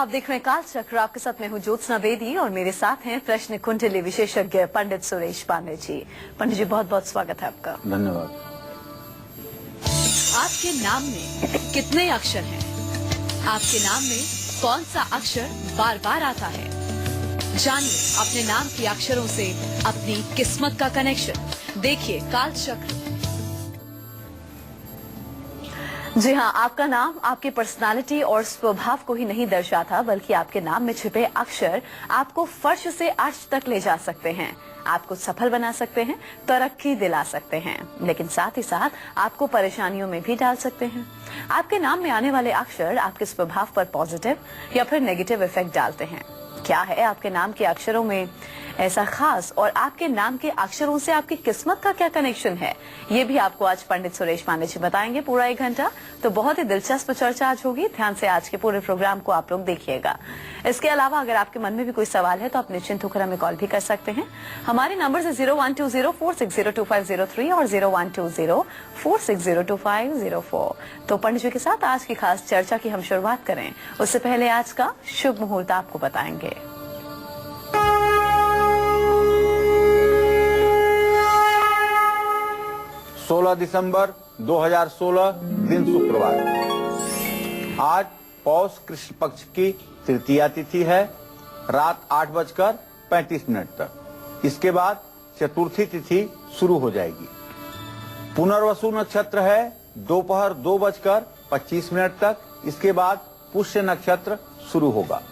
आप देख रहे हैं काल चक्र। आपके साथ मैं हूं ज्योत्सना बेदी और मेरे साथ हैं प्रश्न कुंडली विशेषज्ञ पंडित सुरेश पांडे जी। पंडित जी, बहुत बहुत स्वागत है आपका। धन्यवाद। आपके नाम में कितने अक्षर हैं? आपके नाम में कौन सा अक्षर बार बार आता है? जानिए अपने नाम के अक्षरों से अपनी किस्मत का कनेक्शन। देखिए काल चक्र। जी हाँ, आपका नाम आपकी पर्सनालिटी और स्वभाव को ही नहीं दर्शाता, बल्कि आपके नाम में छिपे अक्षर आपको फर्श से अर्श तक ले जा सकते हैं, आपको सफल बना सकते हैं, तरक्की दिला सकते हैं, लेकिन साथ ही साथ आपको परेशानियों में भी डाल सकते हैं। आपके नाम में आने वाले अक्षर आपके स्वभाव पर पॉजिटिव या फिर नेगेटिव इफेक्ट डालते हैं। क्या है आपके नाम के अक्षरों में ऐसा खास, और आपके नाम के अक्षरों से आपकी किस्मत का क्या कनेक्शन है, ये भी आपको आज पंडित सुरेश पांडे जी बताएंगे पूरा 1 घंटा। तो बहुत ही दिलचस्प चर्चा आज होगी, ध्यान से आज के पूरे प्रोग्राम को आप लोग देखिएगा। इसके अलावा अगर आपके मन में भी कोई सवाल है तो आप निश्चिंत होकर हमें कॉल भी कर सकते हैं। हमारे नंबर है 0120460250 और 012046025004। तो पंडित जी के साथ आज की खास चर्चा की हम शुरुआत करें, उससे पहले आज का शुभ मुहूर्त आपको बताएंगे। 16 दिसंबर 2016 दिन शुक्रवार। आज पौष कृष्ण पक्ष की तृतीया तिथि है, रात 8:35 तक। इसके बाद चतुर्थी तिथि शुरू हो जाएगी। पुनर्वसु नक्षत्र है दोपहर 2:25 तक। इसके बाद पुष्य नक्षत्र शुरू होगा।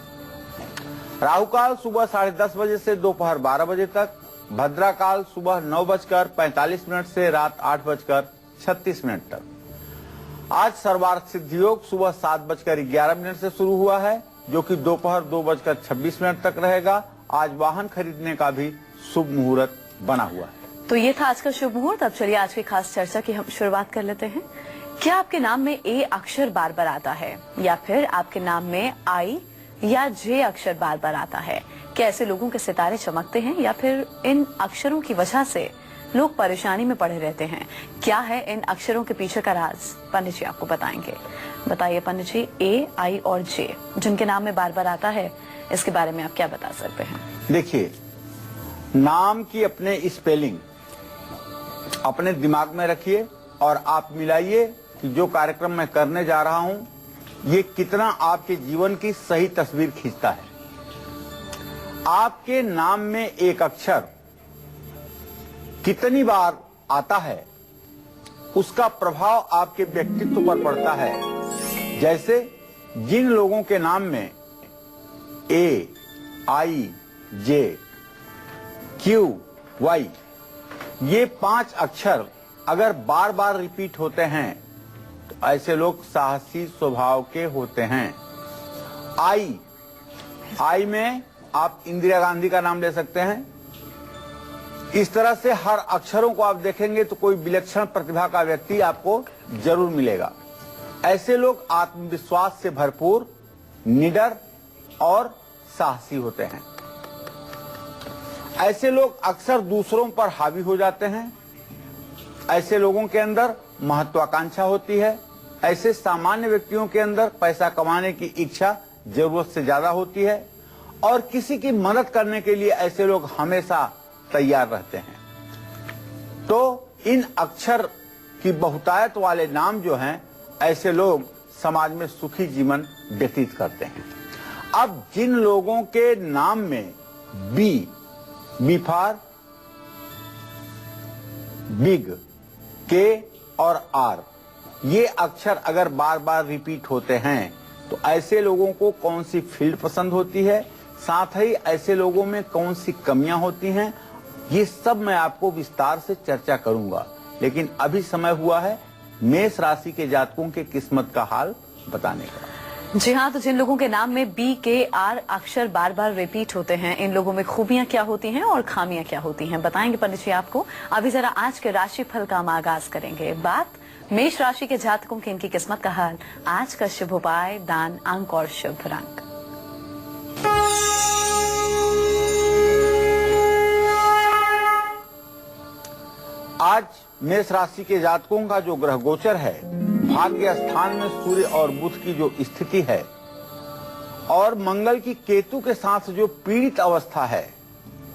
राहुकाल सुबह 10:30 बजे से दोपहर 12 बजे तक। भद्रा काल सुबह 9:45 से रात 8:36 तक। आज सर्वार्थ सिद्धि योग सुबह 7:11 से शुरू हुआ है, जो कि दोपहर 2:26 तक रहेगा। आज वाहन खरीदने का भी शुभ मुहूर्त बना हुआ है। तो ये था आज का शुभ मुहूर्त। अब चलिए आज की खास चर्चा की हम शुरुआत कर लेते हैं। क्या आपके नाम में ए अक्षर बार बार आता है, या फिर आपके नाम में आई या जे अक्षर बार बार आता है? क्या ऐसे लोगों के सितारे चमकते हैं, या फिर इन अक्षरों की वजह से लोग परेशानी में पड़े रहते हैं? क्या है इन अक्षरों के पीछे का राज? पंडित जी आपको बताएंगे। बताइए पंडित जी, ए, आई और जे जिनके नाम में बार बार आता है, इसके बारे में आप क्या बता सकते हैं? देखिए, नाम की अपने स्पेलिंग अपने दिमाग में रखिए और आप मिलाइए कि जो कार्यक्रम मैं करने जा रहा हूं ये कितना आपके जीवन की सही तस्वीर खींचता है। आपके नाम में एक अक्षर कितनी बार आता है, उसका प्रभाव आपके व्यक्तित्व पर पड़ता है। जैसे जिन लोगों के नाम में ए, आई, जे, क्यू, वाई ये 5 अक्षर अगर बार बार रिपीट होते हैं तो ऐसे लोग साहसी स्वभाव के होते हैं। आई में आप इंदिरा गांधी का नाम ले सकते हैं। इस तरह से हर अक्षरों को आप देखेंगे तो कोई विलक्षण प्रतिभा का व्यक्ति आपको जरूर मिलेगा। ऐसे लोग आत्मविश्वास से भरपूर, निडर और साहसी होते हैं। ऐसे लोग अक्सर दूसरों पर हावी हो जाते हैं। ऐसे लोगों के अंदर महत्वाकांक्षा होती है। ऐसे सामान्य व्यक्तियों के अंदर पैसा कमाने की इच्छा जरूरत से ज्यादा होती है, और किसी की मदद करने के लिए ऐसे लोग हमेशा तैयार रहते हैं। तो इन अक्षर की बहुतायत वाले नाम जो हैं, ऐसे लोग समाज में सुखी जीवन व्यतीत करते हैं। अब जिन लोगों के नाम में बी फॉर बिग, के और आर ये अक्षर अगर बार बार रिपीट होते हैं तो ऐसे लोगों को कौन सी फील्ड पसंद होती है, साथ ही ऐसे लोगों में कौन सी कमियां होती हैं, ये सब मैं आपको विस्तार से चर्चा करूंगा। लेकिन अभी समय हुआ है मेष राशि के जातकों के किस्मत का हाल बताने का। जी हाँ, तो जिन लोगों के नाम में बी, के, आर अक्षर बार बार रिपीट होते हैं, इन लोगों में खूबियां क्या होती हैं और खामियां क्या होती हैं, बताएंगे पंडित जी आपको। अभी जरा आज के राशिफल का हम आगाज करेंगे। बात मेष राशि के जातकों की इनकी किस्मत का हाल, आज का शुभ उपाय, दान, अंक और शुभ रंग। आज मेष राशि के जातकों का जो ग्रह गोचर है, भाग्य स्थान में सूर्य और बुध की जो स्थिति है और मंगल की केतु के साथ जो पीड़ित अवस्था है,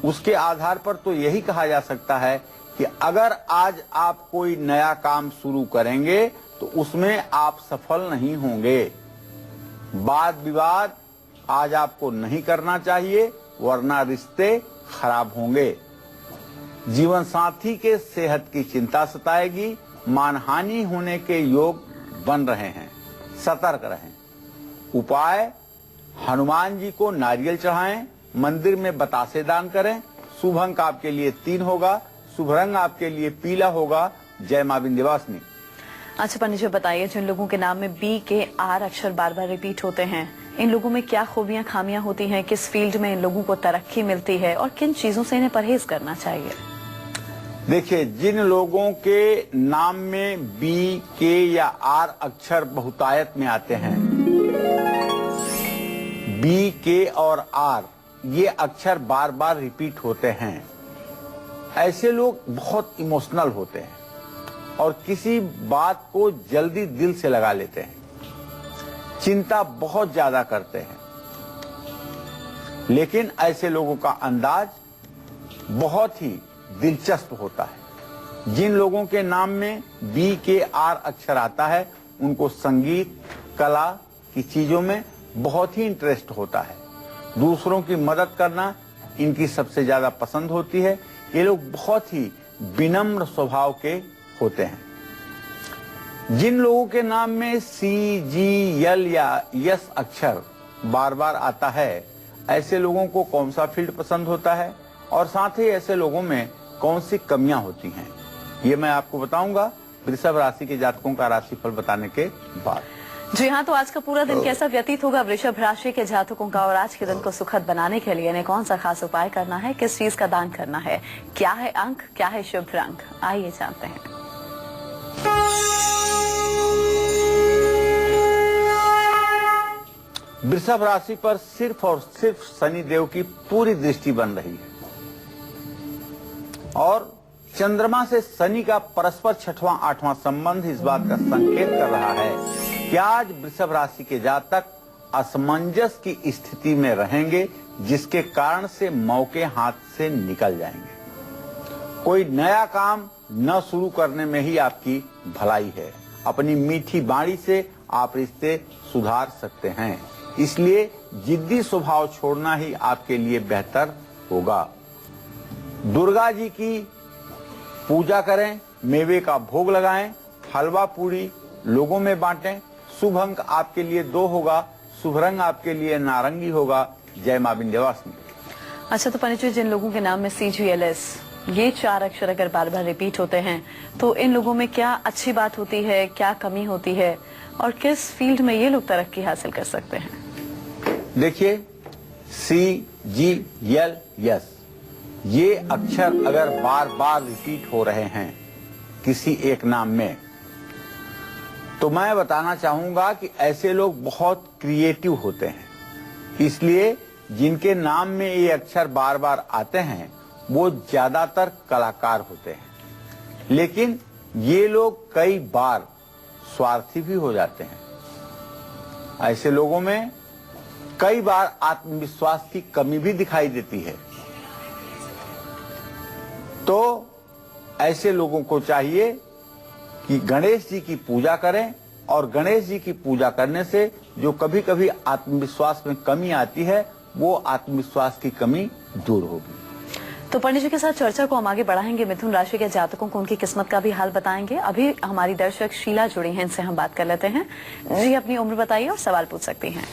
उसके आधार पर तो यही कहा जा सकता है कि अगर आज आप कोई नया काम शुरू करेंगे तो उसमें आप सफल नहीं होंगे। वाद विवाद आज आपको नहीं करना चाहिए, वरना रिश्ते खराब होंगे। जीवन साथी के सेहत की चिंता सताएगी। मानहानि होने के योग बन रहे हैं, सतर्क रहें। उपाय, हनुमान जी को नारियल चढ़ाएं, मंदिर में बतासे दान करें। शुभ अंक आपके लिए 3 होगा, शुभ रंग आपके लिए पीला होगा। जय मां विंध्यवासिनी। अच्छा पंडित जी बताइए, जिन लोगों के नाम में बी के आर अक्षर बार बार रिपीट होते हैं, इन लोगों में क्या खूबियां खामियां होती हैं, किस फील्ड में इन लोगों को तरक्की मिलती है और किन चीजों से इन्हें परहेज करना चाहिए? देखिए, जिन लोगों के नाम में बी, के या आर अक्षर बहुतायत में आते हैं, बी, के और आर ये अक्षर बार बार रिपीट होते हैं, ऐसे लोग बहुत इमोशनल होते हैं और किसी बात को जल्दी दिल से लगा लेते हैं, चिंता बहुत ज्यादा करते हैं। लेकिन ऐसे लोगों का अंदाज बहुत ही दिलचस्प होता है। जिन लोगों के नाम में बी, के, आर अक्षर आता है, उनको संगीत, कला की चीजों में बहुत ही इंटरेस्ट होता है। दूसरों की मदद करना इनकी सबसे ज्यादा पसंद होती है। ये लोग बहुत ही विनम्र स्वभाव के होते हैं। जिन लोगों के नाम में सी, जी, यल या यस अक्षर बार बार आता है, ऐसे लोगों को कौन सा फील्ड पसंद होता है और साथ ही ऐसे लोगों में कौन सी कमियां होती हैं, ये मैं आपको बताऊंगा वृषभ राशि के जातकों का राशिफल बताने के बाद। जी हाँ, तो आज का पूरा दिन कैसा व्यतीत होगा वृषभ राशि के जातकों का, और आज के दिन को सुखद बनाने के लिए इन्हें कौन सा खास उपाय करना है, किस चीज का दान करना है, क्या है अंक, क्या है शुभ रंग, आइए जानते हैं। वृषभ राशि पर सिर्फ और सिर्फ शनि देव की पूरी दृष्टि बन रही है और चंद्रमा से शनि का परस्पर 6वां 8वां संबंध इस बात का संकेत कर रहा है कि आज वृषभ राशि के जातक असमंजस की स्थिति में रहेंगे, जिसके कारण से मौके हाथ से निकल जाएंगे। कोई नया काम न शुरू करने में ही आपकी भलाई है। अपनी मीठी वाणी से आप रिश्ते सुधार सकते हैं, इसलिए जिद्दी स्वभाव छोड़ना ही आपके लिए बेहतर होगा। दुर्गा जी की पूजा करें, मेवे का भोग लगाएं, हलवा पूरी लोगों में बांटें। शुभ अंक आपके लिए 2 होगा, शुभ रंग आपके लिए नारंगी होगा। जय मां विंध्यवासिनी। अच्छा, तो पंडित जी, जिन लोगों के नाम में CGLS ये 4 अक्षर अगर बार बार रिपीट होते हैं, तो इन लोगों में क्या अच्छी बात होती है, क्या कमी होती है और किस फील्ड में ये लोग तरक्की हासिल कर सकते हैं? देखिए, CGLS ये अक्षर अगर बार बार रिपीट हो रहे हैं किसी एक नाम में, तो मैं बताना चाहूंगा कि ऐसे लोग बहुत क्रिएटिव होते हैं। इसलिए जिनके नाम में ये अक्षर बार बार आते हैं वो ज्यादातर कलाकार होते हैं, लेकिन ये लोग कई बार स्वार्थी भी हो जाते हैं। ऐसे लोगों में कई बार आत्मविश्वास की कमी भी दिखाई देती है। तो ऐसे लोगों को चाहिए कि गणेश जी की पूजा करें, और गणेश जी की पूजा करने से जो कभी कभी आत्मविश्वास में कमी आती है, वो आत्मविश्वास की कमी दूर होगी। तो पंडित जी के साथ चर्चा को हम आगे बढ़ाएंगे। मिथुन राशि के जातकों को उनकी किस्मत का भी हाल बताएंगे। अभी हमारी दर्शक शीला जुड़ी हैं, इनसे हम बात कर लेते हैं। जी, अपनी उम्र बताइए और सवाल पूछ सकती हैं।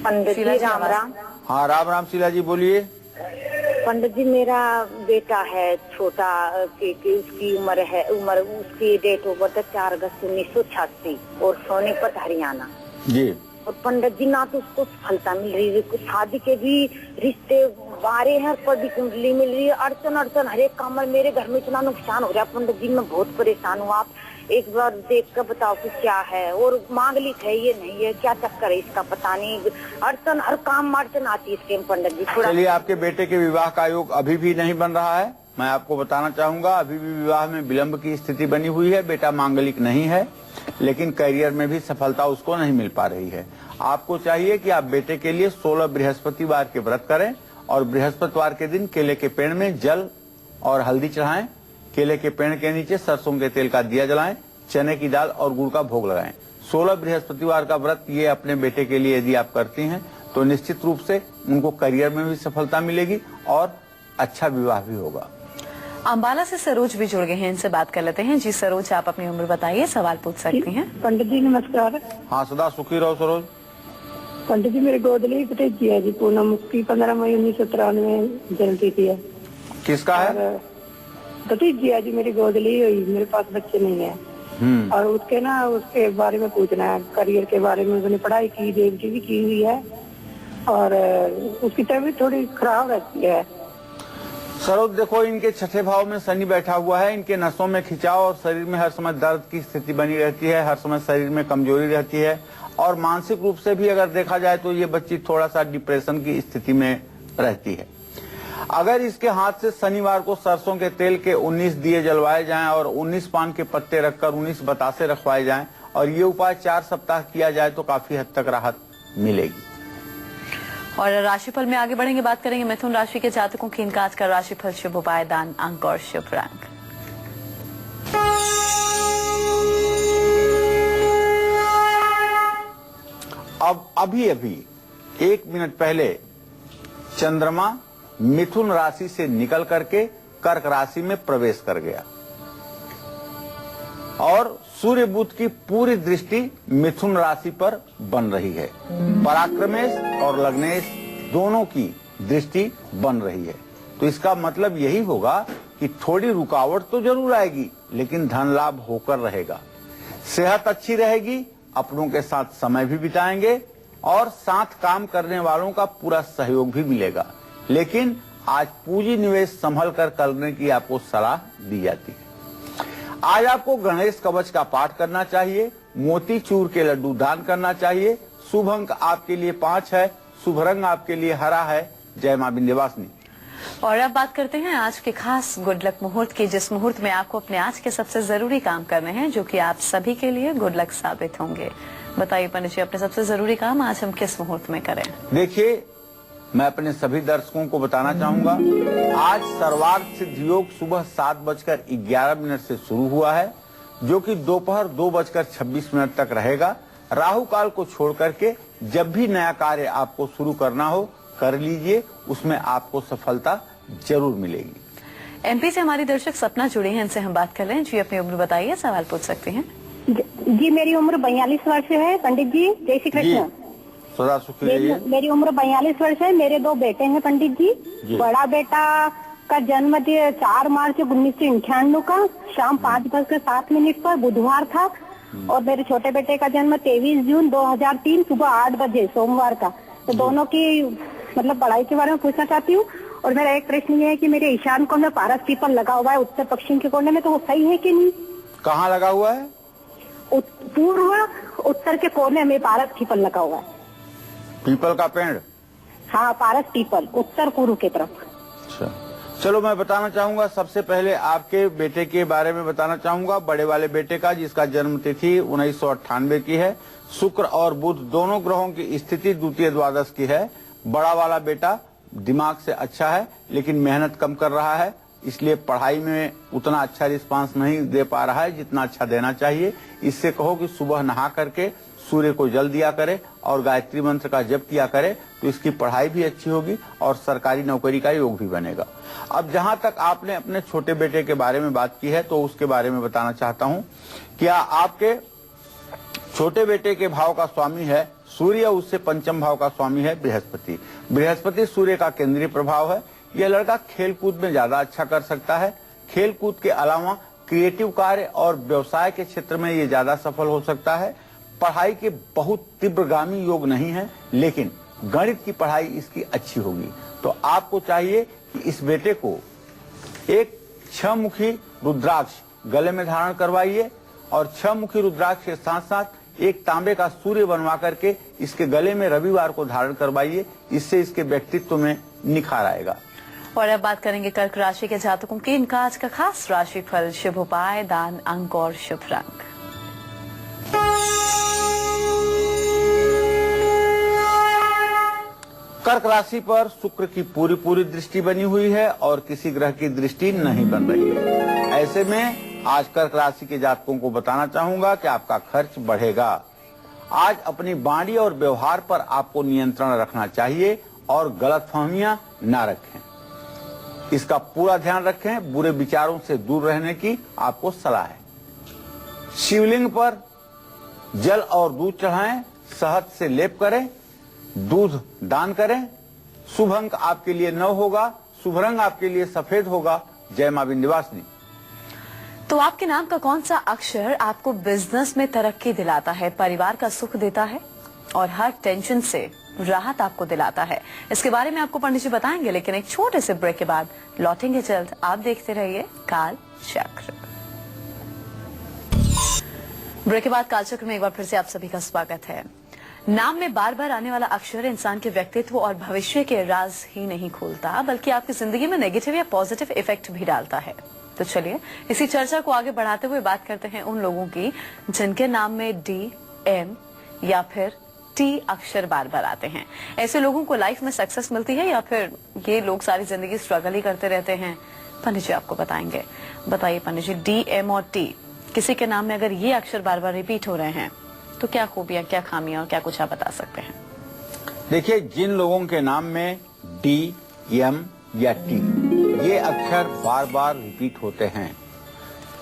पंडित जी राम राम। हाँ, राम राम शीला जी, बोलिए। पंडित जी, मेरा बेटा है छोटा, उसकी उम्र उसकी डेट ऑफ बर्थ 4 अगस्त 1986 और सोनीपत हरियाणा जी। और पंडित जी, ना तो उसको सफलता मिल रही है, कुछ शादी के भी रिश्ते बारे हैं, पर भी कुंडली मिल रही है, अड़चन हर एक काम में। मेरे घर में इतना नुकसान हो रहा है पंडित जी, मैं बहुत परेशान हूँ। आप एक बार देख कर बताओ कि क्या है, और मांगलिक है ये नहीं है, क्या चक्कर है इसका पता नहीं। हर काम में अड़चन आती है इसके पंडित जी। थोड़ा चलिए, आपके बेटे के विवाह का योग अभी भी नहीं बन रहा है? मैं आपको बताना चाहूंगा, अभी भी विवाह में विलंब की स्थिति बनी हुई है। बेटा मांगलिक नहीं है, लेकिन करियर में भी सफलता उसको नहीं मिल पा रही है। आपको चाहिए कि आप बेटे के लिए 16 बृहस्पतिवार के व्रत करें और बृहस्पतिवार के दिन केले के पेड़ में जल और हल्दी चढ़ाएं, केले के पेड़ के नीचे सरसों के तेल का दिया जलाएं, चने की दाल और गुड़ का भोग लगाएं। 16 बृहस्पतिवार का व्रत ये अपने बेटे के लिए यदि आप करती हैं तो निश्चित रूप से उनको करियर में भी सफलता मिलेगी और अच्छा विवाह भी होगा। अंबाला से सरोज भी जुड़ गए हैं, इनसे बात कर लेते हैं। जी सरोज, आप अपनी उम्र बताइए, सवाल पूछ सकती हैं। पंडित जी नमस्कार। हाँ, सदा सुखी रहो सरोज। पंडित जी मेरे गोदली भतीजी है जी, पूनम मुक्ति 15 मई 1993 जन्म तिथि है। किसका है? भतीजी है जी, मेरी गोदली हुई, मेरे पास बच्चे नहीं है। और उसके बारे में पूछना है, करियर के बारे में। उसने पढ़ाई की, DMT भी की हुई है और उसकी तबीयत थोड़ी खराब रहती है। सरोज देखो, इनके छठे भाव में शनि बैठा हुआ है, इनके नसों में खिंचाव और शरीर में हर समय दर्द की स्थिति बनी रहती है, हर समय शरीर में कमजोरी रहती है और मानसिक रूप से भी अगर देखा जाए तो ये बच्ची थोड़ा सा डिप्रेशन की स्थिति में रहती है। अगर इसके हाथ से शनिवार को सरसों के तेल के 19 दिए जलवाए जाएं और 19 पान के पत्ते रखकर 19 बतासे रखवाए जाएं और ये उपाय 4 सप्ताह किया जाए तो काफी हद तक राहत मिलेगी। और राशिफल में आगे बढ़ेंगे, बात करेंगे मिथुन राशि के जातकों की इनका आज का राशिफल, शुभ उपाय, दान, अंक और शुभ रंग। अब अभी 1 मिनट पहले चंद्रमा मिथुन राशि से निकल करके कर्क राशि में प्रवेश कर गया और सूर्य बुध की पूरी दृष्टि मिथुन राशि पर बन रही है। पराक्रमेश और लग्नेश दोनों की दृष्टि बन रही है, तो इसका मतलब यही होगा कि थोड़ी रुकावट तो जरूर आएगी, लेकिन धन लाभ होकर रहेगा। सेहत अच्छी रहेगी, अपनों के साथ समय भी बिताएंगे और साथ काम करने वालों का पूरा सहयोग भी मिलेगा। लेकिन आज पूंजी निवेश संभल कर करने की आपको सलाह दी जाती है। आज आपको गणेश कवच का पाठ करना चाहिए, मोती चूर के लड्डू दान करना चाहिए। शुभ अंक आपके लिए 5 है, शुभ रंग आपके लिए हरा है। जय मां विंध्यवासिनी। और अब बात करते हैं आज के खास गुड लक मुहूर्त की, जिस मुहूर्त में आपको अपने आज के सबसे जरूरी काम करने हैं, जो कि आप सभी के लिए गुड लक साबित होंगे। बताइए पंडित जी, अपने सबसे जरूरी काम आज हम किस मुहूर्त में करें? देखिए, मैं अपने सभी दर्शकों को बताना चाहूंगा, आज सर्वार्थ सिद्ध योग सुबह 7:11 से शुरू हुआ है, जो कि दोपहर 2:26 तक रहेगा। राहु काल को छोड़ करके जब भी नया कार्य आपको शुरू करना हो कर लीजिए, उसमें आपको सफलता जरूर मिलेगी। MP से हमारी दर्शक सपना जुड़ी हैं, इनसे हम बात कर लें। जी अपनी उम्र बताइए, सवाल पूछ सकते हैं। जी मेरी उम्र 42 वर्ष है पंडित जी। जय श्री कृष्ण। सदा सुखी रहिए। मेरी उम्र 42 वर्ष है। मेरे 2 बेटे हैं पंडित जी। बड़ा बेटा का जन्म 4 मार्च 1998 का शाम 5:07 पर बुधवार था और मेरे छोटे बेटे का जन्म 23 जून 2003 सुबह 8 बजे सोमवार का। तो दोनों की मतलब पढ़ाई के बारे में पूछना चाहती हूँ। और मेरा एक प्रश्न ये है कि मेरे ईशान कोण में पारस पीपल लगा हुआ है उत्तर पश्चिम के कोने में, तो वो सही है कि नहीं? कहाँ लगा हुआ है? पूर्व उत्तर के कोने में पारस पीपल लगा हुआ है। पीपल का पेड़? हाँ, पारस पीपल उत्तर पूर्व की तरफ। अच्छा, चलो मैं बताना चाहूंगा। सबसे पहले आपके बेटे के बारे में बताना चाहूंगा, बड़े वाले बेटे का, जिसका जन्म तिथि 1998 की है। शुक्र और बुध दोनों ग्रहों की स्थिति द्वितीय द्वादश की है। बड़ा वाला बेटा दिमाग से अच्छा है, लेकिन मेहनत कम कर रहा है, इसलिए पढ़ाई में उतना अच्छा रिस्पांस नहीं दे पा रहा है जितना अच्छा देना चाहिए। इससे कहो कि सुबह नहा करके सूर्य को जल दिया करे और गायत्री मंत्र का जप किया करे, तो इसकी पढ़ाई भी अच्छी होगी और सरकारी नौकरी का योग भी बनेगा। अब जहां तक आपने अपने छोटे बेटे के बारे में बात की है, तो उसके बारे में बताना चाहता हूं। क्या आपके छोटे बेटे के भाव का स्वामी है सूर्य, उससे पंचम भाव का स्वामी है बृहस्पति। बृहस्पति सूर्य का केंद्रीय प्रभाव है। यह लड़का खेलकूद में ज्यादा अच्छा कर सकता है। खेलकूद के अलावा क्रिएटिव कार्य और व्यवसाय के क्षेत्र में ये ज्यादा सफल हो सकता है। पढ़ाई के बहुत तीव्रगामी योग नहीं है, लेकिन गणित की पढ़ाई इसकी अच्छी होगी। तो आपको चाहिए कि इस बेटे को एक 6 मुखी रुद्राक्ष गले में धारण करवाइए और 6 मुखी रुद्राक्ष के साथ साथ एक तांबे का सूर्य बनवा करके इसके गले में रविवार को धारण करवाइए। इससे इसके व्यक्तित्व में निखार आएगा। और अब बात करेंगे कर्क राशि के जातकों की। इनका आज का खास राशिफल, शुभ उपाय, दान, अंक और शुभ रंग। कर्क राशि पर शुक्र की पूरी दृष्टि बनी हुई है और किसी ग्रह की दृष्टि नहीं बन रही है। ऐसे में आज कर्क राशि के जातकों को बताना चाहूंगा कि आपका खर्च बढ़ेगा। आज अपनी वाणी और व्यवहार पर आपको नियंत्रण रखना चाहिए और गलतफहमियां ना रखें। इसका पूरा ध्यान रखें। बुरे विचारों से दूर रहने की आपको सलाह है। शिवलिंग पर जल और दूध चढ़ाएं, शहद से लेप करें, दूध दान करें। शुभ अंक आपके लिए 9 होगा, शुभ रंग आपके लिए सफेद होगा। जय मां विंध्यवासिनी। तो आपके नाम का कौन सा अक्षर आपको बिजनेस में तरक्की दिलाता है, परिवार का सुख देता है और हर टेंशन से राहत आपको दिलाता है? इसके बारे में आपको पंडित जी बताएंगे, लेकिन एक छोटे से ब्रेक के बाद लौटेंगे जल्द। आप देखते रहिए काल चक्र। ब्रेक के बाद काल चक्र में एक बार फिर से आप सभी का स्वागत है। नाम में बार बार आने वाला अक्षर इंसान के व्यक्तित्व और भविष्य के राज ही नहीं खोलता, बल्कि आपकी जिंदगी में नेगेटिव या पॉजिटिव इफेक्ट भी डालता है। तो चलिए इसी चर्चा को आगे बढ़ाते हुए बात करते हैं उन लोगों की जिनके नाम में डी, एम या फिर टी अक्षर बार बार आते हैं। ऐसे लोगों को लाइफ में सक्सेस मिलती है या फिर ये लोग सारी जिंदगी स्ट्रगल ही करते रहते हैं? पंडित जी आपको बताएंगे। बताइए पंडित जी, डी, एम और टी, किसी के नाम में अगर ये अक्षर बार बार रिपीट हो रहे हैं तो क्या खूबियां, क्या खामियां और क्या कुछ आप बता सकते हैं? देखिए, जिन लोगों के नाम में डी, एम या टी ये अक्षर बार बार रिपीट होते हैं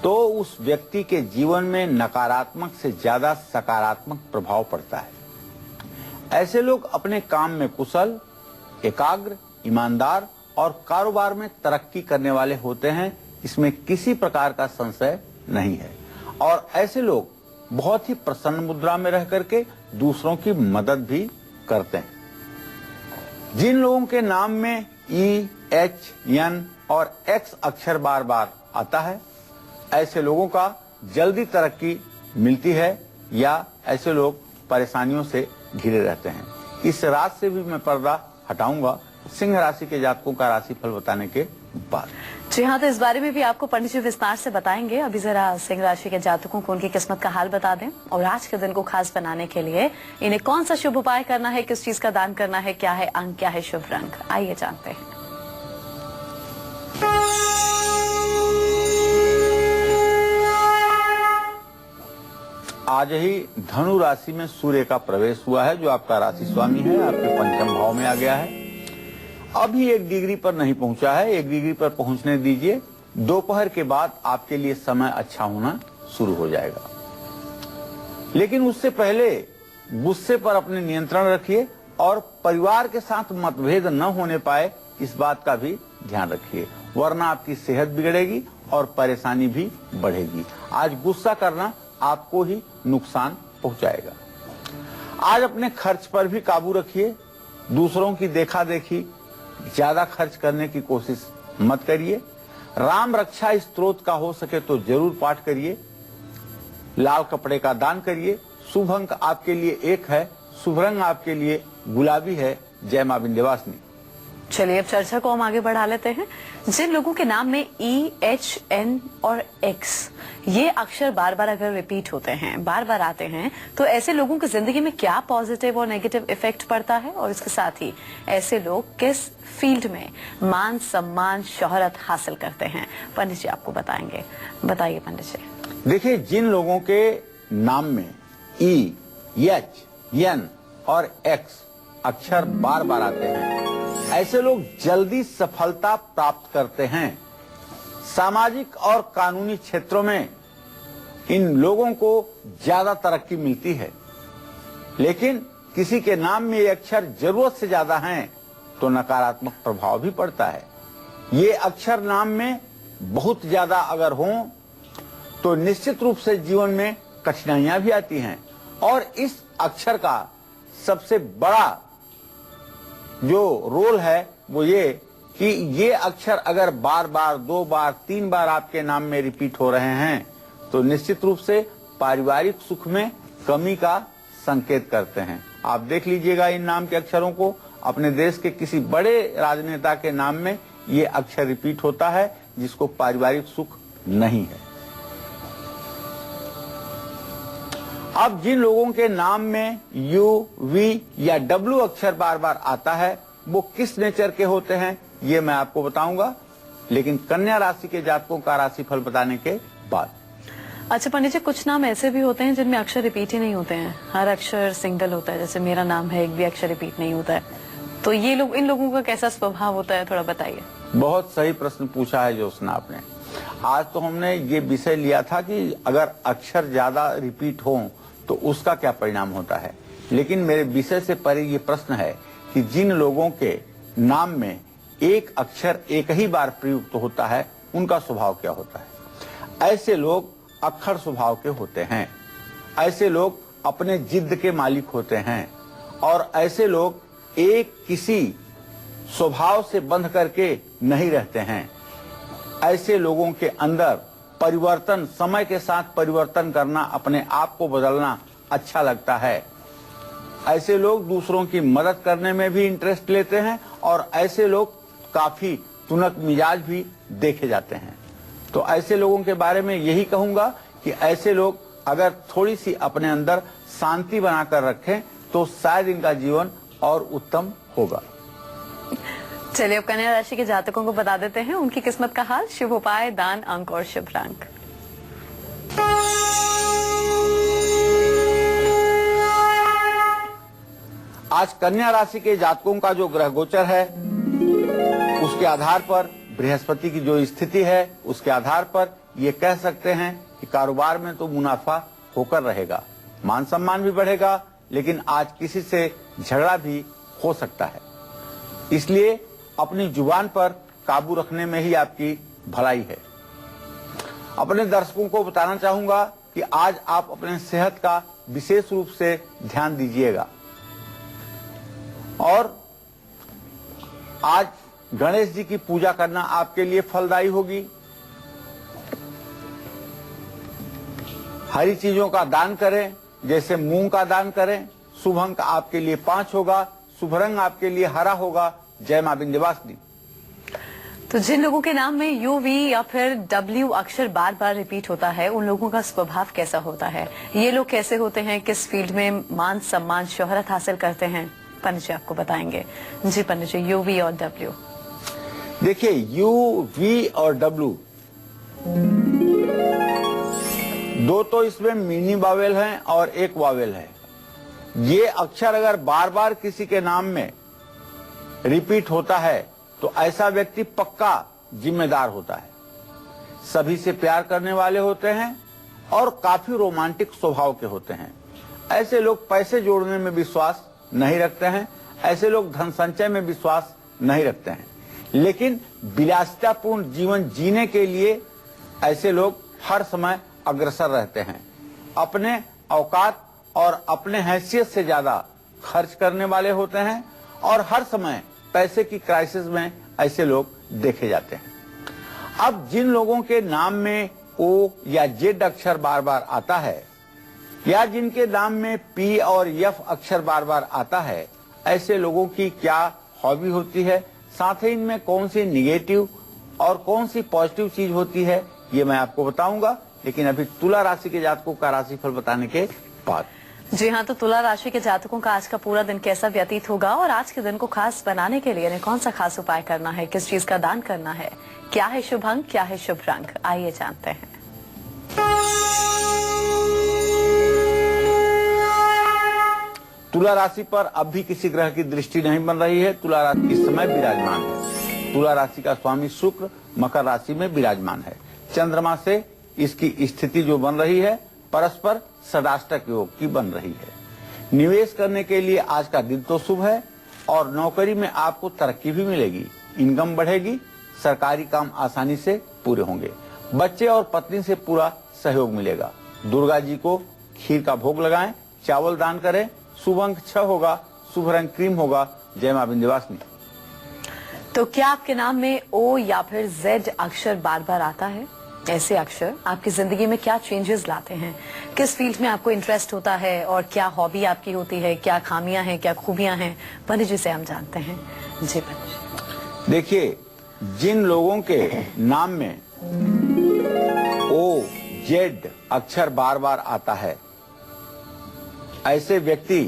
तो उस व्यक्ति के जीवन में नकारात्मक से ज्यादा सकारात्मक प्रभाव पड़ता है। ऐसे लोग अपने काम में कुशल, एकाग्र, ईमानदार और कारोबार में तरक्की करने वाले होते हैं। इसमें किसी प्रकार का संशय नहीं है। और ऐसे लोग बहुत ही प्रसन्न मुद्रा में रह करके दूसरों की मदद भी करते हैं। जिन लोगों के नाम में ई, एच, एन और एक्स अक्षर बार बार आता है, ऐसे लोगों का जल्दी तरक्की मिलती है या ऐसे लोग परेशानियों से घिरे रहते हैं। इस राशि से भी मैं पर्दा हटाऊंगा सिंह राशि के जातकों का राशिफल बताने के बाद। जी हाँ, तो इस बारे में भी आपको पंडित जी विस्तार से बताएंगे। अभी जरा सिंह राशि के जातकों को उनकी किस्मत का हाल बता दें और आज के दिन को खास बनाने के लिए इन्हें कौन सा शुभ उपाय करना है, किस चीज का दान करना है, क्या है अंक, क्या है शुभ रंग, आइए जानते हैं। आज ही धनु राशि में सूर्य का प्रवेश हुआ है, जो आपका राशि स्वामी है, आपके पंचम भाव में आ गया है। अभी 1 डिग्री पर नहीं पहुंचा है, 1 डिग्री पर पहुंचने दीजिए। दोपहर के बाद आपके लिए समय अच्छा होना शुरू हो जाएगा, लेकिन उससे पहले गुस्से पर अपने नियंत्रण रखिए और परिवार के साथ मतभेद न होने पाए इस बात का भी ध्यान रखिए, वरना आपकी सेहत बिगड़ेगी और परेशानी भी बढ़ेगी। आज गुस्सा करना आपको ही नुकसान पहुंचाएगा। आज अपने खर्च पर भी काबू रखिए। दूसरों की देखा देखी ज्यादा खर्च करने की कोशिश मत करिए। राम रक्षा स्तोत्र का हो सके तो जरूर पाठ करिए। लाल कपड़े का दान करिए। शुभ अंक आपके लिए 1 है, शुभ रंग आपके लिए गुलाबी है। जय मां विंध्यवासिनी। चलिए अब चर्चा को हम आगे बढ़ा लेते हैं। जिन लोगों के नाम में ई, एच, एन और एक्स ये अक्षर बार बार अगर रिपीट होते हैं, बार बार आते हैं, तो ऐसे लोगों की जिंदगी में क्या पॉजिटिव और नेगेटिव इफेक्ट पड़ता है और इसके साथ ही ऐसे लोग किस फील्ड में मान, सम्मान, शोहरत हासिल करते हैं? पंडित जी आपको बताएंगे। बताइए पंडित जी। देखिए, जिन लोगों के नाम में ई, एच, एन और एक्स अक्षर बार बार आते हैं, ऐसे लोग जल्दी सफलता प्राप्त करते हैं। सामाजिक और कानूनी क्षेत्रों में इन लोगों को ज्यादा तरक्की मिलती है, लेकिन किसी के नाम में ये अक्षर जरूरत से ज्यादा हैं तो नकारात्मक प्रभाव भी पड़ता है। ये अक्षर नाम में बहुत ज्यादा अगर हों तो निश्चित रूप से जीवन में कठिनाइयां भी आती हैं। और इस अक्षर का सबसे बड़ा जो रोल है वो ये कि ये अक्षर अगर बार बार, 2 बार, 3 बार आपके नाम में रिपीट हो रहे हैं तो निश्चित रूप से पारिवारिक सुख में कमी का संकेत करते हैं। आप देख लीजिएगा इन नाम के अक्षरों को। अपने देश के किसी बड़े राजनेता के नाम में ये अक्षर रिपीट होता है, जिसको पारिवारिक सुख नहीं है। अब जिन लोगों के नाम में यू, वी या डब्ल्यू अक्षर बार बार आता है वो किस नेचर के होते हैं ये मैं आपको बताऊंगा, लेकिन कन्या राशि के जातकों का राशिफल बताने के बाद। अच्छा पंडित जी, कुछ नाम ऐसे भी होते हैं जिनमें अक्षर रिपीट ही नहीं होते हैं, हर अक्षर सिंगल होता है, जैसे मेरा नाम है, एक भी अक्षर रिपीट नहीं होता है, तो ये लोग, इन लोगों का कैसा स्वभाव होता है, थोड़ा बताइए। बहुत सही प्रश्न पूछा है ज्योत्सना आपने। आज तो हमने ये विषय लिया था कि अगर अक्षर ज्यादा रिपीट हो तो उसका क्या परिणाम होता है, लेकिन मेरे विषय से परे ये प्रश्न है कि जिन लोगों के नाम में एक अक्षर एक ही बार प्रयुक्त होता है उनका स्वभाव क्या होता है। ऐसे लोग अक्खड़ स्वभाव के होते हैं, ऐसे लोग अपने जिद के मालिक होते हैं और ऐसे लोग एक किसी स्वभाव से बंध करके नहीं रहते हैं। ऐसे लोगों के अंदर परिवर्तन, समय के साथ परिवर्तन करना, अपने आप को बदलना अच्छा लगता है। ऐसे लोग दूसरों की मदद करने में भी इंटरेस्ट लेते हैं और ऐसे लोग काफी तुनक मिजाज भी देखे जाते हैं। तो ऐसे लोगों के बारे में यही कहूंगा कि ऐसे लोग अगर थोड़ी सी अपने अंदर शांति बनाकर रखें तो शायद इनका जीवन और उत्तम होगा। चलिए अब कन्या राशि के जातकों को बता देते हैं उनकी किस्मत का हाल, शुभ उपाय, दान, अंक और शुभ रंग। आज कन्या राशि के जातकों का जो ग्रह गोचर है उसके आधार पर, बृहस्पति की जो स्थिति है उसके आधार पर ये कह सकते हैं कि कारोबार में तो मुनाफा होकर रहेगा, मान सम्मान भी बढ़ेगा, लेकिन आज किसी से झगड़ा भी हो सकता है। इसलिए अपनी जुबान पर काबू रखने में ही आपकी भलाई है। अपने दर्शकों को बताना चाहूंगा कि आज आप अपने सेहत का विशेष रूप से ध्यान दीजिएगा और आज गणेश जी की पूजा करना आपके लिए फलदायी होगी। हरी चीजों का दान करें, जैसे मूंग का दान करें। शुभ अंक आपके लिए 5 होगा, शुभ रंग आपके लिए हरा होगा। जय मां विंध्यवासिनी। तो जिन लोगों के नाम में यू, वी या फिर डब्ल्यू अक्षर बार बार रिपीट होता है उन लोगों का स्वभाव कैसा होता है, ये लोग कैसे होते हैं, किस फील्ड में मान सम्मान शोहरत हासिल करते हैं, पंडित जी आपको बताएंगे। जी पंडित जी, यू, वी और डब्ल्यू। देखिए, यू, वी और डब्ल्यू दो तो इसमें मिनी वावेल हैं और एक वावेल है। ये अक्षर अगर बार बार किसी के नाम में रिपीट होता है तो ऐसा व्यक्ति पक्का जिम्मेदार होता है, सभी से प्यार करने वाले होते हैं और काफी रोमांटिक स्वभाव के होते हैं। ऐसे लोग पैसे जोड़ने में विश्वास नहीं रखते हैं, ऐसे लोग धन संचय में विश्वास नहीं रखते हैं, लेकिन विलासितापूर्ण जीवन जीने के लिए ऐसे लोग हर समय अग्रसर रहते हैं। अपने औकात और अपने हैसियत से ज्यादा खर्च करने वाले होते हैं और हर समय पैसे की क्राइसिस में ऐसे लोग देखे जाते हैं। अब जिन लोगों के नाम में ओ या जेड अक्षर बार बार आता है या जिनके नाम में पी और एफ अक्षर बार बार आता है, ऐसे लोगों की क्या हॉबी होती है, साथ ही इनमें कौन सी निगेटिव और कौन सी पॉजिटिव चीज होती है, ये मैं आपको बताऊंगा, लेकिन अभी तुला राशि के जातकों का राशिफल बताने के बाद। जी हाँ, तो तुला राशि के जातकों का आज का पूरा दिन कैसा व्यतीत होगा और आज के दिन को खास बनाने के लिए कौन सा खास उपाय करना है, किस चीज का दान करना है, क्या है शुभ अंक, क्या है शुभ रंग, आइए जानते हैं। तुला राशि पर अब भी किसी ग्रह की दृष्टि नहीं बन रही है। तुला राशि इस समय विराजमान है। तुला राशि का स्वामी शुक्र मकर राशि में विराजमान है। चंद्रमा से इसकी स्थिति जो बन रही है परस्पर सदाष्टक योग की बन रही है। निवेश करने के लिए आज का दिन तो शुभ है और नौकरी में आपको तरक्की भी मिलेगी, इनकम बढ़ेगी, सरकारी काम आसानी से पूरे होंगे, बच्चे और पत्नी से पूरा सहयोग मिलेगा। दुर्गा जी को खीर का भोग लगाएं, चावल दान करें। शुभ अंक 6 होगा, शुभ रंग क्रीम होगा। जय मां विंध्यवासिनी। तो क्या आपके नाम में ओ या फिर जेड अक्षर बार बार आता है? ऐसे अक्षर आपकी जिंदगी में क्या चेंजेस लाते हैं, किस फील्ड में आपको इंटरेस्ट होता है और क्या हॉबी आपकी होती है, क्या खामियां हैं, क्या खूबियां हैं, पंडित जी से हम जानते हैं। जी पंडित जी। देखिए, जिन लोगों के नाम में OZ अक्षर बार बार आता है, ऐसे व्यक्ति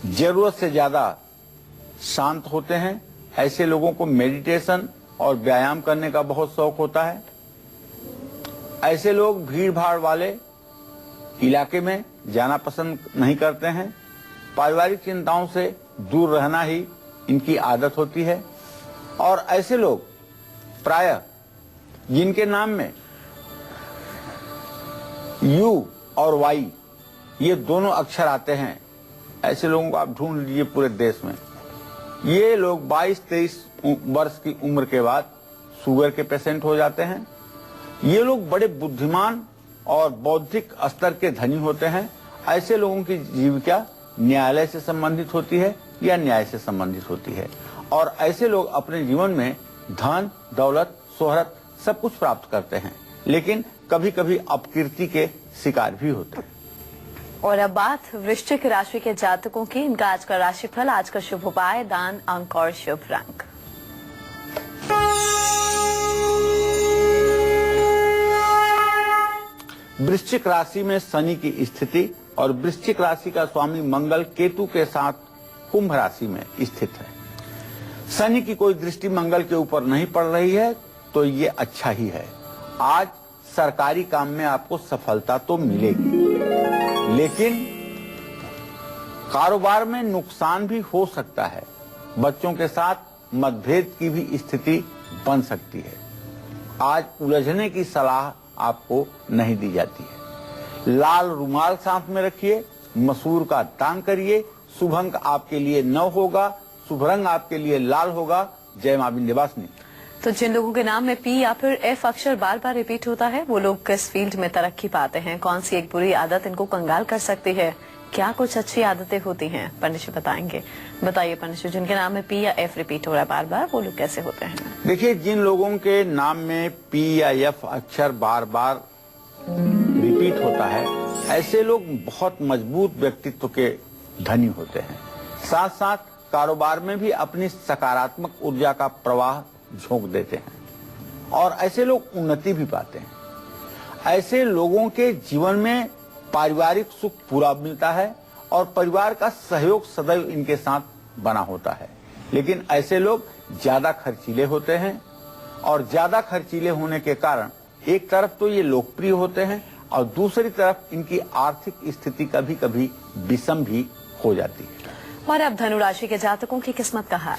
जरूरत से ज्यादा शांत होते हैं। ऐसे लोगों को मेडिटेशन और व्यायाम करने का बहुत शौक होता है। ऐसे लोग भीड़ भाड़ वाले इलाके में जाना पसंद नहीं करते हैं। पारिवारिक चिंताओं से दूर रहना ही इनकी आदत होती है। और ऐसे लोग प्रायः जिनके नाम में U और Y ये दोनों अक्षर आते हैं, ऐसे लोगों को आप ढूंढ लीजिए पूरे देश में। ये लोग 22-23 वर्ष की उम्र के बाद शुगर के पेशेंट हो जाते हैं। ये लोग बड़े बुद्धिमान और बौद्धिक स्तर के धनी होते हैं। ऐसे लोगों की जीविका न्यायालय से संबंधित होती है या न्याय से संबंधित होती है। और ऐसे लोग अपने जीवन में धन, दौलत, शोहरत सब कुछ प्राप्त करते हैं, लेकिन कभी कभी अपकीर्ति के शिकार भी होते हैं। और अब बात वृश्चिक राशि के जातकों की। इनका आज का राशिफल, आज का शुभ उपाय, दान, अंक और शुभ रंग। वृश्चिक राशि में शनि की स्थिति और वृश्चिक राशि का स्वामी मंगल केतु के साथ कुंभ राशि में स्थित है। शनि की कोई दृष्टि मंगल के ऊपर नहीं पड़ रही है, तो ये अच्छा ही है। आज सरकारी काम में आपको सफलता तो मिलेगी, लेकिन कारोबार में नुकसान भी हो सकता है। बच्चों के साथ मतभेद की भी स्थिति बन सकती है। आज उलझने की सलाह आपको नहीं दी जाती है। लाल रुमाल साथ में रखिए, मसूर का दान करिए। शुभ अंक आपके लिए 9 होगा, शुभ रंग आपके लिए लाल होगा। जय मां विंध्यवासिनी। तो जिन लोगों के नाम में P या फिर F अक्षर बार बार रिपीट होता है, वो लोग किस फील्ड में तरक्की पाते हैं? कौन सी एक बुरी आदत इनको कंगाल कर सकती है? क्या कुछ अच्छी आदतें होती हैं? पंडित जी बताएंगे। बताइए पंडित जी, जिनके नाम में P या F रिपीट हो रहा है बार बार, वो लोग कैसे होते हैं? देखिए, जिन लोगों के नाम में P या F अक्षर बार बार रिपीट होता है, ऐसे लोग बहुत मजबूत व्यक्तित्व के धनी होते हैं। साथ साथ कारोबार में भी अपनी सकारात्मक ऊर्जा का प्रवाह झोंक देते हैं और ऐसे लोग उन्नति भी पाते हैं। ऐसे लोगों के जीवन में पारिवारिक सुख पूरा मिलता है और परिवार का सहयोग सदैव इनके साथ बना होता है। लेकिन ऐसे लोग ज्यादा खर्चीले होते हैं और ज्यादा खर्चीले होने के कारण एक तरफ तो ये लोकप्रिय होते हैं और दूसरी तरफ इनकी आर्थिक स्थिति कभी कभी विषम भी हो जाती है। और अब धनु राशि के जातकों की किस्मत का हाल।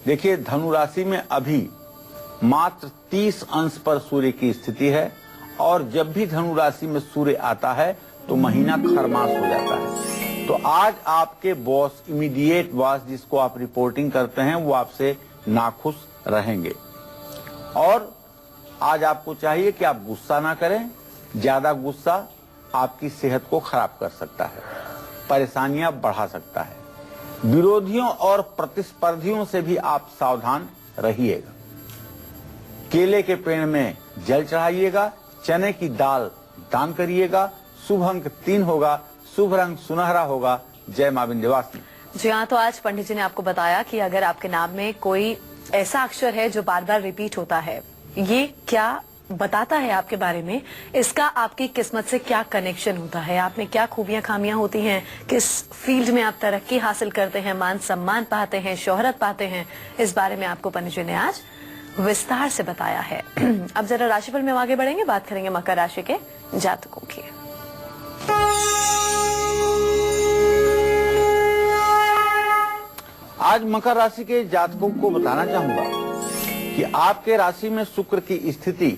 देखिए, धनु राशि में अभी मात्र 30 अंश पर सूर्य की स्थिति है और जब भी धनु राशि में सूर्य आता है तो महीना खरमास हो जाता है। तो आज आपके बॉस, इमीडिएट बॉस जिसको आप रिपोर्टिंग करते हैं, वो आपसे नाखुश रहेंगे और आज आपको चाहिए कि आप गुस्सा ना करें। ज्यादा गुस्सा आपकी सेहत को खराब कर सकता है, परेशानियां बढ़ा सकता है। विरोधियों और प्रतिस्पर्धियों से भी आप सावधान रहिएगा। केले के पेड़ में जल चढ़ाइएगा, चने की दाल दान करिएगा। शुभ अंक 3 होगा, शुभ रंग सुनहरा होगा। जय मां विंध्यवासिनी। जी हाँ, तो आज पंडित जी ने आपको बताया कि अगर आपके नाम में कोई ऐसा अक्षर है जो बार बार रिपीट होता है, ये क्या बताता है आपके बारे में, इसका आपकी किस्मत से क्या कनेक्शन होता है, आप में क्या खूबियां खामियां होती हैं, किस फील्ड में आप तरक्की हासिल करते हैं, मान सम्मान पाते हैं, शोहरत पाते हैं, इस बारे में आपको पंडित जी ने आज विस्तार से बताया है। अब जरा राशिफल में आगे बढ़ेंगे, बात करेंगे मकर राशि के जातकों की। आज मकर राशि के जातकों को बताना चाहूंगा कि आपके राशि में शुक्र की स्थिति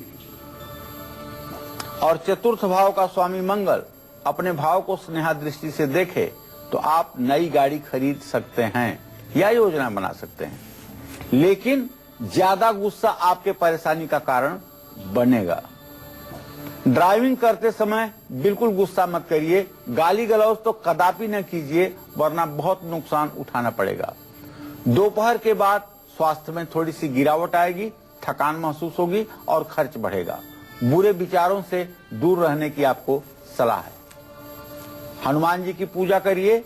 और चतुर्थ भाव का स्वामी मंगल अपने भाव को स्नेहा दृष्टि से देखे तो आप नई गाड़ी खरीद सकते हैं या योजना बना सकते हैं। लेकिन ज्यादा गुस्सा आपके परेशानी का कारण बनेगा। ड्राइविंग करते समय बिल्कुल गुस्सा मत करिए, गाली गलौज तो कदापि न कीजिए, वरना बहुत नुकसान उठाना पड़ेगा। दोपहर के बाद स्वास्थ्य में थोड़ी सी गिरावट आएगी, थकान महसूस होगी और खर्च बढ़ेगा। बुरे विचारों से दूर रहने की आपको सलाह है। हनुमान जी की पूजा करिए,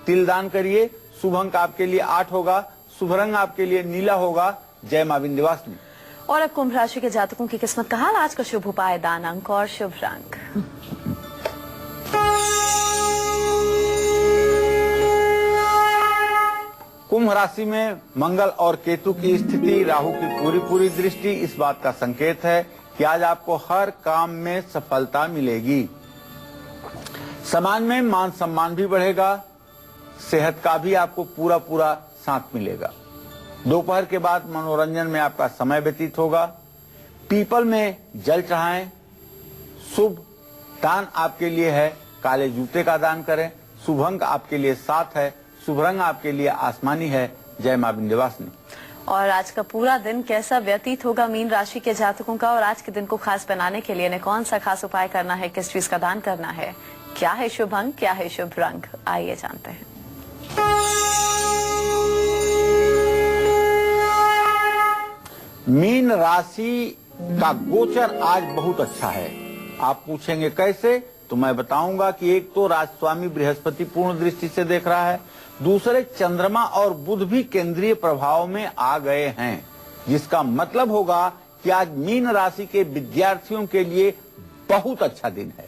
तिल दान करिए। शुभ अंक आपके लिए 8 होगा। शुभ रंग आपके लिए नीला होगा। जय मां विंध्यवासिनी। और अब कुंभ राशि के जातकों की किस्मत का हाल। आज का शुभ उपाय, दान अंक और शुभ रंग। कुंभ राशि में मंगल और केतु की स्थिति, राहु की पूरी दृष्टि इस बात का संकेत है कि आज आपको हर काम में सफलता मिलेगी। समाज में मान सम्मान भी बढ़ेगा। सेहत का भी आपको पूरा साथ मिलेगा। दोपहर के बाद मनोरंजन में आपका समय व्यतीत होगा। पीपल में जल चढ़ाएं। शुभ दान आपके लिए है काले जूते का दान करें। शुभ अंक आपके लिए 7 है। शुभ रंग आपके लिए आसमानी है। जय मां विंध्यवासिनी। और आज का पूरा दिन कैसा व्यतीत होगा मीन राशि के जातकों का, और आज के दिन को खास बनाने के लिए इन्हें कौन सा खास उपाय करना है, किस चीज का दान करना है, क्या है शुभ अंक, क्या है शुभ रंग, आइए जानते हैं। मीन राशि का गोचर आज बहुत अच्छा है। आप पूछेंगे कैसे, तो मैं बताऊंगा कि एक तो राजस्वामी बृहस्पति पूर्ण दृष्टि से देख रहा है, दूसरे चंद्रमा और बुध भी केंद्रीय प्रभाव में आ गए हैं, जिसका मतलब होगा कि आज मीन राशि के विद्यार्थियों के लिए बहुत अच्छा दिन है।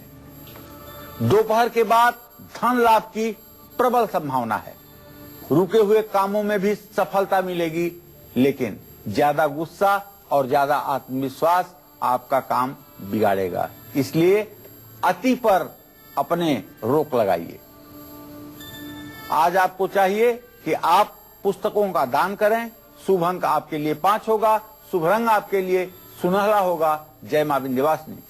दोपहर के बाद धन लाभ की प्रबल संभावना है। रुके हुए कामों में भी सफलता मिलेगी, लेकिन ज्यादा गुस्सा और ज्यादा आत्मविश्वास आपका काम बिगाड़ेगा, इसलिए अति पर अपने रोक लगाइए। आज आपको चाहिए कि आप पुस्तकों का दान करें। शुभ अंक आपके लिए 5 होगा। शुभ रंग आपके लिए सुनहरा होगा। जय मां विंध्यवासिनी।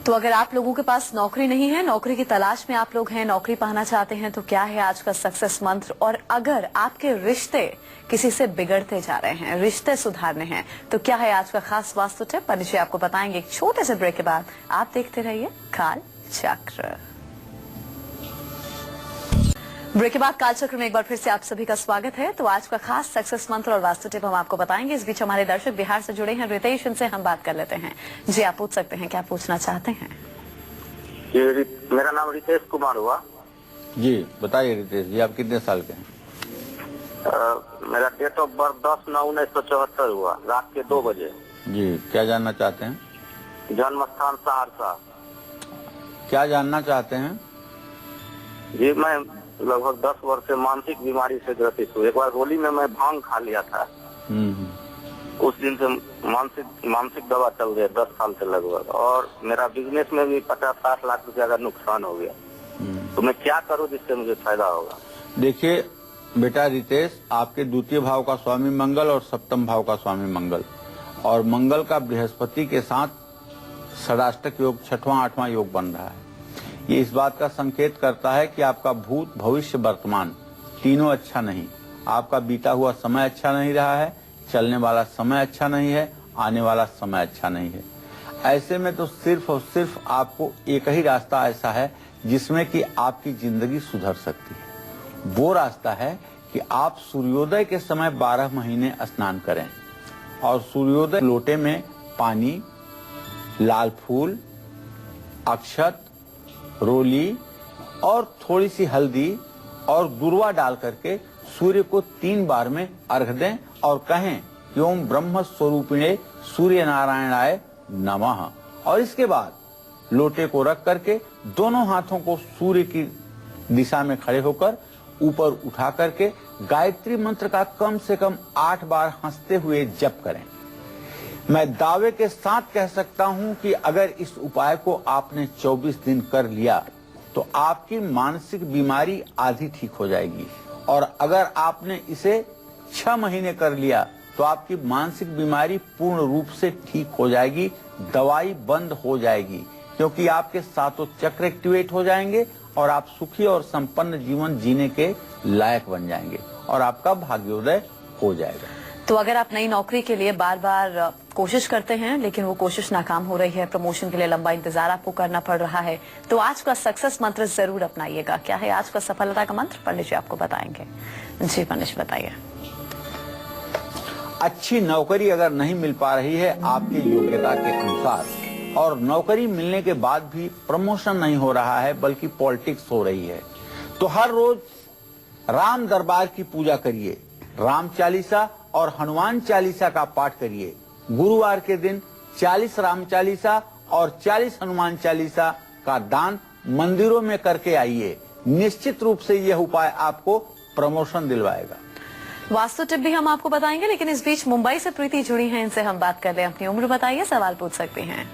तो अगर आप लोगों के पास नौकरी नहीं है, नौकरी की तलाश में आप लोग हैं, नौकरी पाना चाहते हैं, तो क्या है आज का सक्सेस मंत्र? और अगर आपके रिश्ते किसी से बिगड़ते जा रहे हैं, रिश्ते सुधारने हैं, तो क्या है आज का खास वास्तु टिप? पंडित जी आपको बताएंगे एक छोटे से ब्रेक के बाद। आप देखते रहिए काल चक्र। ब्रेक के बाद काल चक्र में एक बार फिर से आप सभी का स्वागत है। तो आज का खास सक्सेस मंत्र और वास्तु टिप हम आपको बताएंगे। इस बीच हमारे दर्शक बिहार से जुड़े हैं, रितेश, इनसे हम बात कर लेते हैं। जी आप पूछ सकते हैं, क्या पूछना चाहते हैं? मेरा नाम रितेश कुमार हुआ। जी बताइए रितेश जी, आप कितने साल के हैं? मेरा डेट ऑफ बर्थ 10/9/1974 हुआ, रात के 2 बजे। जी क्या जानना चाहते हैं? जन्म स्थान सहरसा। क्या जानना चाहते हैं? जी मैं लगभग 10 वर्ष से मानसिक बीमारी से ग्रसित हूँ। एक बार होली में मैं भांग खा लिया था। उस दिन से मानसिक दवा चल रही है 10 साल से लगभग, और मेरा बिजनेस में भी 50-60 लाख रुपया का नुकसान हो गया। तो मैं क्या करूँ जिससे मुझे फायदा होगा? देखिए बेटा रितेश, आपके द्वितीय भाव का स्वामी मंगल और सप्तम भाव का स्वामी मंगल, और मंगल का बृहस्पति के साथ षडाष्टक योग 6वां 8वां योग बन रहा है। ये इस बात का संकेत करता है कि आपका भूत भविष्य वर्तमान तीनों अच्छा नहीं। आपका बीता हुआ समय अच्छा नहीं रहा है, चलने वाला समय अच्छा नहीं है, आने वाला समय अच्छा नहीं है। ऐसे में तो सिर्फ और सिर्फ आपको एक ही रास्ता ऐसा है जिसमें कि आपकी जिंदगी सुधर सकती है। वो रास्ता है कि आप सूर्योदय के समय 12 महीने स्नान करें, और सूर्योदय लोटे में पानी, लाल फूल, अक्षत, रोली और थोड़ी सी हल्दी और दुर्वा डाल करके सूर्य को 3 बार में अर्घ दें और कहें कि ओम ब्रह्म स्वरूपिणे सूर्य नारायणाय नमः। और इसके बाद लोटे को रख करके दोनों हाथों को सूर्य की दिशा में खड़े होकर ऊपर उठा करके गायत्री मंत्र का कम से कम 8 बार हंसते हुए जप करें। मैं दावे के साथ कह सकता हूं कि अगर इस उपाय को आपने 24 दिन कर लिया तो आपकी मानसिक बीमारी आधी ठीक हो जाएगी, और अगर आपने इसे 6 महीने कर लिया तो आपकी मानसिक बीमारी पूर्ण रूप से ठीक हो जाएगी, दवाई बंद हो जाएगी, क्योंकि आपके 7 चक्र एक्टिवेट हो जाएंगे और आप सुखी और संपन्न जीवन जीने के लायक बन जाएंगे और आपका भाग्योदय हो जाएगा। तो अगर आप नई नौकरी के लिए बार बार कोशिश करते हैं लेकिन वो कोशिश नाकाम हो रही है, प्रमोशन के लिए लंबा इंतजार आपको करना पड़ रहा है, तो आज का सक्सेस मंत्र जरूर अपनाइएगा। क्या है आज का सफलता का मंत्र? पंडित जी आपको बताएंगे। जी पंडित जी बताइए। अच्छी नौकरी अगर नहीं मिल पा रही है आपकी योग्यता के अनुसार, और नौकरी मिलने के बाद भी प्रमोशन नहीं हो रहा है बल्कि पॉलिटिक्स हो रही है, तो हर रोज राम दरबार की पूजा करिए, राम चालीसा और हनुमान चालीसा का पाठ करिए। गुरुवार के दिन 40 राम चालीसा और 40 हनुमान चालीसा का दान मंदिरों में करके आइए। निश्चित रूप से यह उपाय आपको प्रमोशन दिलवाएगा। वास्तु टिप भी हम आपको बताएंगे, लेकिन इस बीच मुंबई से प्रीति जुड़ी हैं, इनसे हम बात कर ले। अपनी उम्र बताइए, सवाल पूछ सकते हैं।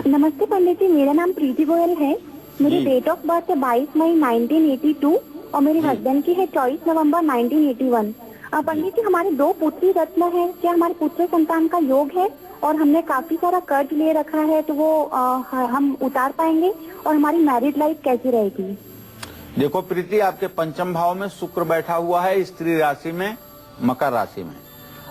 नमस्ते पंडित जी, मेरा नाम प्रीति गोयल है। मेरी डेट ऑफ बर्थ है 22 मई 1982 और मेरे हस्बैंड की है 24 नवंबर 1981। पंडित जी, हमारे 2 पुत्री रत्न है, क्या हमारे पुत्र संतान का योग है? और हमने काफी सारा कर्ज ले रखा है, तो वो हम उतार पाएंगे? और हमारी मैरिड लाइफ कैसी रहेगी? देखो प्रीति, आपके पंचम भाव में शुक्र बैठा हुआ है, स्त्री राशि में, मकर राशि में।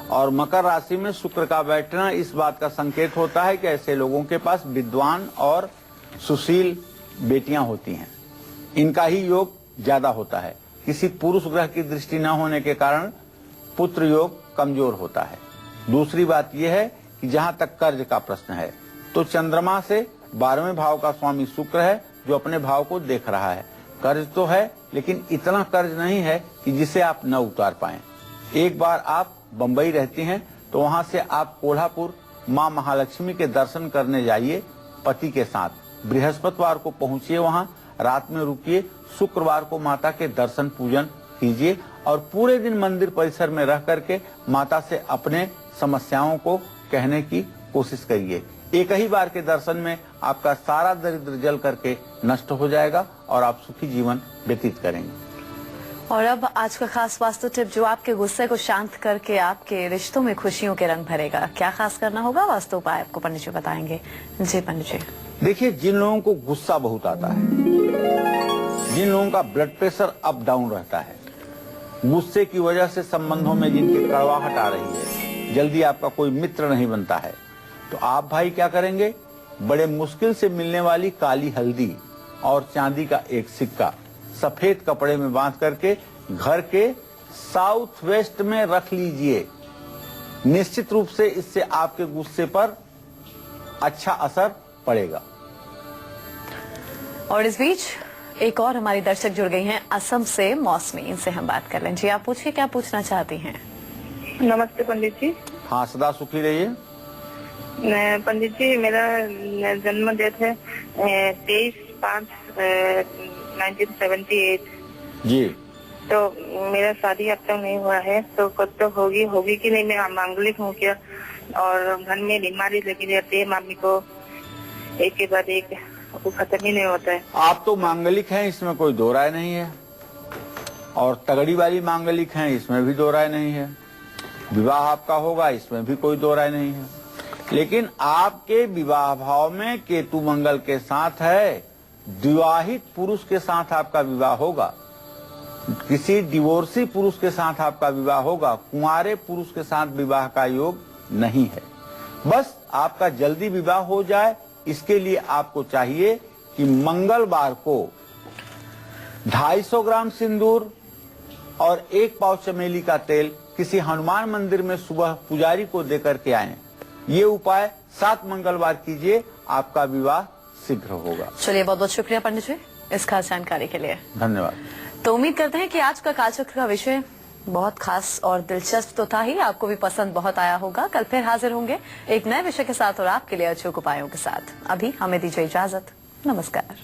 और मकर राशि में शुक्र का बैठना इस बात का संकेत होता है कि ऐसे लोगों के पास विद्वान और सुशील बेटियां होती हैं। इनका ही योग ज्यादा होता है। किसी पुरुष ग्रह की दृष्टि न होने के कारण पुत्र योग कमजोर होता है। दूसरी बात यह है कि जहां तक कर्ज का प्रश्न है, तो चंद्रमा से 12वें भाव का स्वामी शुक्र है, जो अपने भाव को देख रहा है। कर्ज तो है, लेकिन इतना कर्ज नहीं है कि जिसे आप न उतार पाएं। एक बार आप बंबई रहती हैं, तो वहां से आप कोल्हापुर मां महालक्ष्मी के दर्शन करने जाइए पति के साथ। बृहस्पतिवार को पहुंचिए, वहां रात में रुकिए, शुक्रवार को माता के दर्शन पूजन कीजिए और पूरे दिन मंदिर परिसर में रह करके माता से अपने समस्याओं को कहने की कोशिश करिए। एक ही बार के दर्शन में आपका सारा दरिद्र जल करके नष्ट हो जाएगा और आप सुखी जीवन व्यतीत करेंगे। और अब आज का खास वास्तु टिप, जो आपके गुस्से को शांत करके आपके रिश्तों में खुशियों के रंग भरेगा। क्या खास करना होगा, वास्तु उपाय आपको पंडित जी बताएंगे। जी पंडित जी। देखिए, जिन लोगों को गुस्सा बहुत आता है, जिन लोगों का ब्लड प्रेशर अप डाउन रहता है, गुस्से की वजह से संबंधों में जिनकी कड़वाहट आ रही है, जल्दी आपका कोई मित्र नहीं बनता है, तो आप भाई क्या करेंगे, बड़े मुश्किल से मिलने वाली काली हल्दी और चांदी का एक सिक्का सफेद कपड़े में बांध करके घर के साउथ वेस्ट में रख लीजिए। निश्चित रूप से इससे आपके गुस्से पर अच्छा असर पड़ेगा। और इस बीच एक और हमारी दर्शक जुड़ गई हैं असम से, मौसमी, इनसे हम बात कर लें। जी आप पूछिए, क्या पूछना चाहती हैं? नमस्ते पंडित जी। हाँ, सदा सुखी रहिए। पंडित जी, मेरा जन्म डेट है 23/5/1978। जी। तो मेरा शादी अब तक नहीं हुआ है, तो कब तक होगी कि नहीं? मैं मांगलिक हूँ क्या? और घर में बीमारी लगी रहती है मम्मी को, एक के बाद एक, वो खत्म ही नहीं होता है। आप तो मांगलिक हैं, इसमें कोई दो राय नहीं है, और तगड़ी वाली मांगलिक हैं, इसमें भी दो राय नहीं है। विवाह आपका होगा, इसमें भी कोई दो राय नहीं है। लेकिन आपके विवाह भाव में केतु मंगल के साथ है, विवाहित पुरुष के साथ आपका विवाह होगा, किसी डिवोर्सी पुरुष के साथ आपका विवाह होगा, कुंवारे पुरुष के साथ विवाह का योग नहीं है। बस आपका जल्दी विवाह हो जाए, इसके लिए आपको चाहिए कि मंगलवार को 250 ग्राम सिंदूर और 1 पाव चमेली का तेल किसी हनुमान मंदिर में सुबह पुजारी को देकर के आएं। ये उपाय 7 मंगलवार कीजिए, आपका विवाह शीघ्र होगा। चलिए, बहुत बहुत शुक्रिया पंडित जी इस खास जानकारी के लिए। धन्यवाद। तो उम्मीद करते हैं कि आज का कालचक्र का विषय बहुत खास और दिलचस्प तो था ही, आपको भी पसंद बहुत आया होगा। कल फिर हाजिर होंगे एक नए विषय के साथ और आपके लिए अचूक उपायों के साथ। अभी हमें दीजिए इजाजत। नमस्कार।